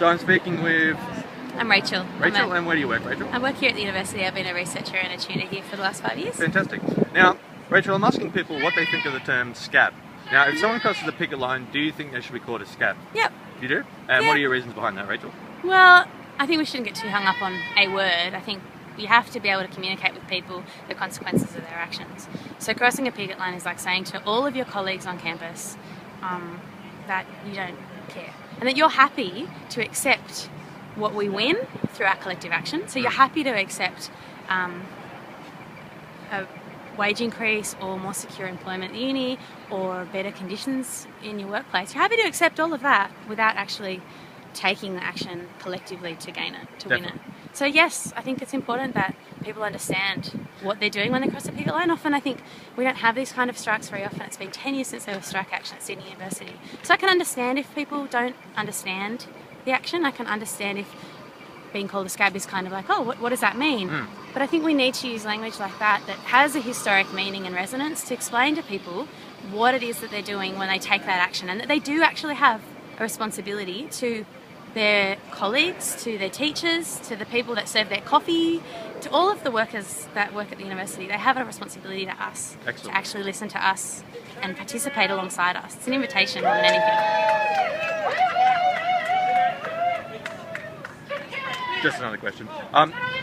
So I'm speaking with I'm Rachel. Rachel, and where do you work, Rachel? I work here at the university. I've been a researcher and a tutor here for the last 5 years. Fantastic. Now, Rachel, I'm asking people what they think of the term scab. Now, if someone crosses the picket line, do you think they should be called a scab? Yep. You do? And Yeah. what are your reasons behind that, Rachel? Well, I think we shouldn't get too hung up on a word. I think you have to be able to communicate with people the consequences of their actions. So crossing a picket line is like saying to all of your colleagues on campus that you don't care and that you're happy to accept what we win through our collective action. So you're happy to accept a wage increase or more secure employment at uni or better conditions in your workplace. You're happy to accept all of that without actually taking the action collectively to gain it, to win it. So yes, I think it's important that people understand what they're doing when they cross the picket line. Often I think we don't have these kind of strikes very often. It's been 10 years since there was strike action at Sydney University. So I can understand if people don't understand the action. I can understand if being called a scab is kind of like, oh, what does that mean? But I think we need to use language like that has a historic meaning and resonance to explain to people what it is that they're doing when they take that action, and that they do actually have a responsibility to their colleagues, to their teachers, to the people that serve their coffee, to all of the workers that work at the university. They have a responsibility to us, to actually listen to us and participate alongside us. It's an invitation more than anything. Just another question.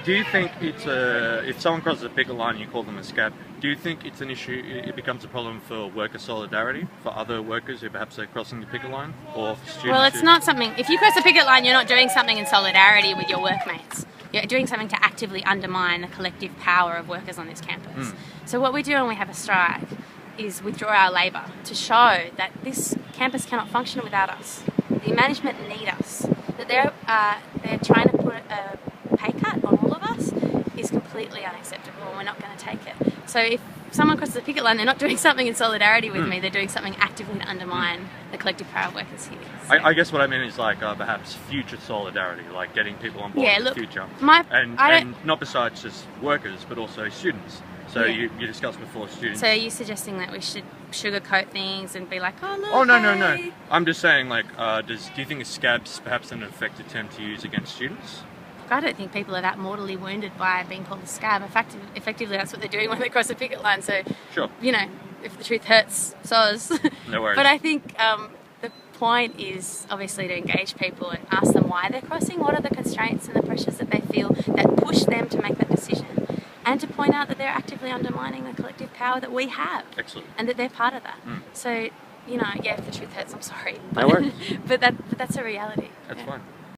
Do you think it's if someone crosses a picket line and you call them a scab, do you think it's an issue, it becomes a problem for worker solidarity, for other workers who perhaps are crossing the picket line, or for students? Well, it's not something, if you cross a picket line, you're not doing something in solidarity with your workmates. You're doing something to actively undermine the collective power of workers on this campus. So what we do when we have a strike is withdraw our labour to show that this campus cannot function without us. The management need us. That they're trying to put a pay cut on all of us is completely unacceptable, and we're not going to take it. So if someone crosses the picket line, they're not doing something in solidarity with me, they're doing something actively to undermine the collective power of workers here. So. I guess what I mean is like perhaps future solidarity, like getting people on board in the future. And not besides just workers, but also students. So you discussed before students. So are you suggesting that we should sugarcoat things and be like, oh look, oh no. I'm just saying, like, do you think a scab's perhaps an effective term to use against students? I don't think people are that mortally wounded by being called a scab. In fact, effectively that's what they're doing when they cross a picket line. So, you know, if the truth hurts, soz. No worries. But I think the point is obviously to engage people and ask them why they're crossing, what are the constraints and the pressures that they feel that push them to make that decision, and to point out that they're actively undermining the collective power that we have. Excellent. And that they're part of that. So, you know, yeah, if the truth hurts, I'm sorry. No worries. but that's a reality. That's fine.